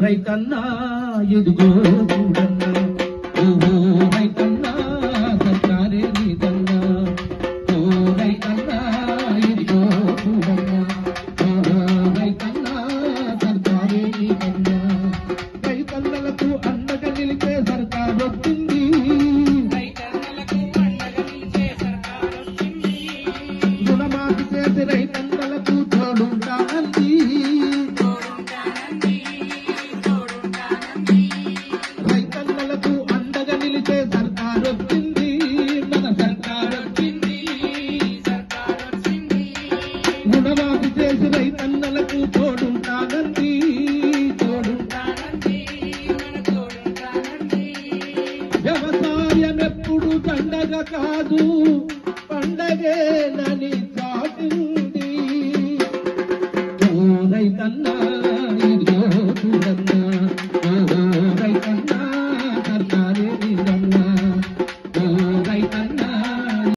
రైతన్నా ఎదుగో చూడన్నా, ఓ రైతన్నా సర్కారే నీదన్నా, ఓ రైతన్నా ఎదుగో చూడన్నా, ఓ రైతన్నా సర్కారే నీదన్నా. రైతన్నలకు అండగా నిలిచే సర్కారు వచ్చింది, రుణమాఫీ చేసి రైతన్నలకు తోడుంటానంది, రైతన్నలకు అండగా నిలిచే సర్కారు వచ్చింది, మన సర్కారు వచ్చింది. రుణమాఫీ చేసి రైతన్నలకు తోడుంటానంది, వ్యవసాయం ఎప్పుడు దండగ కాదు, పండగే